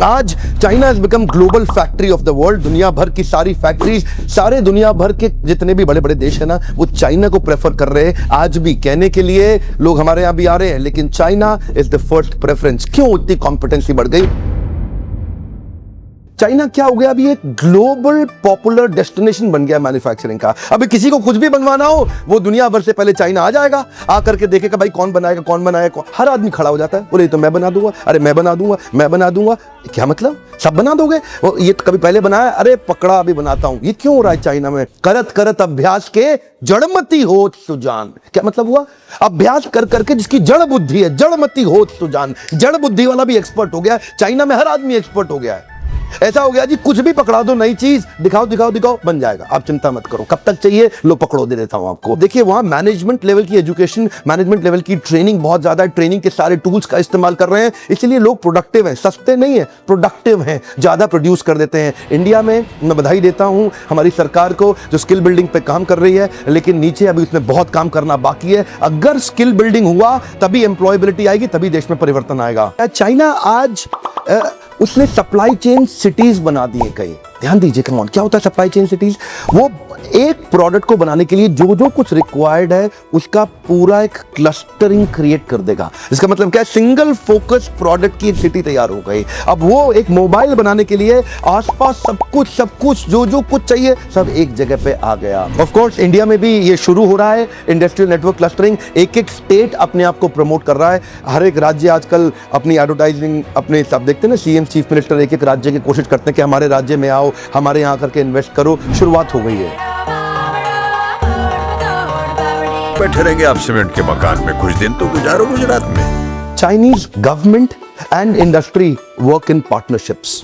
आज China has become global factory of the world. दुनिया भर की सारी फैक्ट्रीज, सारे दुनिया भर के जितने भी बड़े बड़े देश है ना, वो चाइना को प्रेफर कर रहे हैं। आज भी कहने के लिए लोग हमारे यहां भी आ रहे हैं, लेकिन China is the first preference. क्यों इतनी कॉम्पिटेंसी बढ़ गई? चाइना क्या हो गया, अभी एक ग्लोबल पॉपुलर डेस्टिनेशन बन गया मैन्युफैक्चरिंग का। अभी किसी को कुछ भी बनवाना हो, वो दुनिया भर से पहले चाइना आ जाएगा, आकर के देखेगा भाई कौन बनाएगा कौन बनाएगा। हर आदमी खड़ा हो जाता है, बोले तो मैं बना दूंगा, अरे मैं बना दूंगा, मैं बना दूंगा। क्या मतलब सब बना दोगे? वो ये तो कभी पहले बनाया, अरे पकड़ा अभी बनाता हूं। ये क्यों हो रहा है चाइना में? करत करत अभ्यास के जड़मती होत सुजान। क्या मतलब हुआ? अभ्यास कर करके जिसकी जड़ बुद्धि है, जड़मती होत सुजान। जड़ बुद्धि वाला भी एक्सपर्ट हो गया है चाइना में, हर आदमी एक्सपर्ट हो गया है। ऐसा हो गया जी, कुछ भी पकड़ा दो, नई चीज दिखाओ दिखाओ दिखाओ, बन जाएगा। आप चिंता मत करो, कब तक चाहिए लो पकड़ो, दे देता हूं आपको। देखिए वहां मैनेजमेंट लेवल की एजुकेशन, मैनेजमेंट लेवल की ट्रेनिंग बहुत ज्यादा है। ट्रेनिंग के सारे टूल्स का इस्तेमाल कर रहे हैं, इसलिए लोग प्रोडक्टिव हैं। सस्ते नहीं है, प्रोडक्टिव हैं, ज्यादा प्रोड्यूस कर देते हैं। इंडिया में मैं बधाई देता हूं हमारी सरकार को जो स्किल बिल्डिंग पे काम कर रही है, लेकिन नीचे अभी उसमें बहुत काम करना बाकी है। अगर स्किल बिल्डिंग हुआ तभी एम्प्लॉयबिलिटी आएगी, तभी देश में परिवर्तन आएगा। चाइना आज उसने सप्लाई चेन सिटीज बना दिए कई। ध्यान दीजिए, कम ऑन, क्या होता है सप्लाई चेन सिटीज? वो एक प्रोडक्ट को बनाने के लिए जो जो कुछ रिक्वायर्ड है उसका पूरा एक क्लस्टरिंग क्रिएट कर देगा। इसका मतलब क्या है? सिंगल फोकस प्रोडक्ट की एक सिटी तैयार हो गई। अब वो एक मोबाइल बनाने के लिए आसपास सब कुछ जो जो कुछ चाहिए सब एक जगह पे आ गया। ऑफ कोर्स इंडिया में भी ये शुरू हो रहा है, इंडस्ट्रियल नेटवर्क क्लस्टरिंग। एक एक स्टेट अपने आप को प्रमोट कर रहा है। हर एक राज्य आजकल अपनी एडवर्टाइजिंग अपने हिसाब देखते हैं ना, सीएम चीफ मिनिस्टर एक एक राज्य की कोशिश करते हैं कि हमारे राज्य में आओ, हमारे यहाँ करके इन्वेस्ट करो। शुरुआत हो गई है। बैठे रहेंगे आप सीमेंट के मकान में, कुछ दिन तो गुजारो गुजरात में। Chinese government and industry work in partnerships.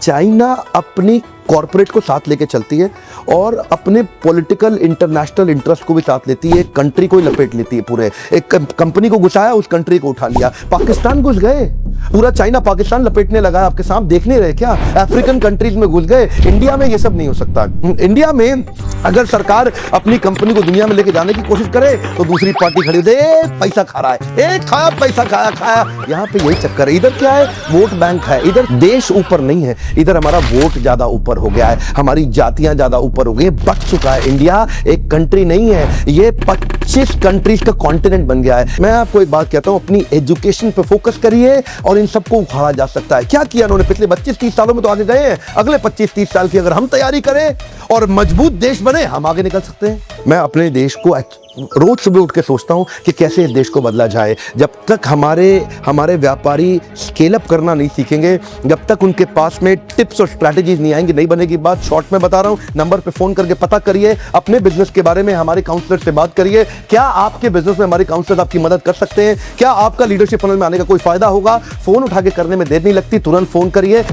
China अपनी कॉर्पोरेट को साथ लेके चलती है और अपने पॉलिटिकल इंटरनेशनल इंटरेस्ट को भी साथ लेती है। कंट्री को ही लपेट लेती है पूरे। एक कंपनी को घुसाया, उस कंट्री को उठा लिया। पाकिस्तान घुस गए, पूरा चाइना पाकिस्तान लपेटने लगा। आपके सामने देख नहीं रहे क्या? अफ्रीकन कंट्रीज में घुस गए। इंडिया में ये सब नहीं हो सकता। इंडिया में अगर सरकार अपनी कंपनी को दुनिया में लेके जाने की कोशिश करे तो दूसरी पार्टी खड़ी हो जाए, पैसा खा रहा है, खाया पैसा खाया। यहाँ पे यही चक्कर है। इधर क्या है? वोट बैंक है। इधर देश ऊपर नहीं है, इधर हमारा वोट ज्यादा ऊपर हो गया है, हमारी जातियां ज्यादा ऊपर हो गई, बढ़ चुका है। इंडिया एक कंट्री नहीं है, ये 25 कंट्रीज का कॉन्टिनेंट बन गया है। मैं आपको एक बात कहता हूं, अपनी एजुकेशन पे फोकस करिए और इन सबको उखाड़ा जा सकता है। क्या किया उन्होंने पिछले 25-30 सालों में? तो आगे गए हैं। अगले 25-30 साल की अगर हम तैयारी करें और मजबूत देश बने, हम आगे निकल सकते हैं। मैं अपने देश को रोज सुबह उठ के सोचता हूं कि कैसे इस देश को बदला जाए। जब तक हमारे व्यापारी स्केल अप करना नहीं सीखेंगे, जब तक उनके पास में टिप्स और स्ट्रैटेजीज नहीं आएंगी, नहीं बनेगी बात। शॉर्ट में बता रहा हूं, नंबर पे फोन करके पता करिए अपने बिजनेस के बारे में, हमारे काउंसलर से बात करिए। क्या आपके बिजनेस में हमारे काउंसलर आपकी मदद कर सकते हैं? क्या आपका लीडरशिप फनल में आने का कोई फायदा होगा? फोन उठा के करने में देर नहीं लगती, तुरंत फोन करिए।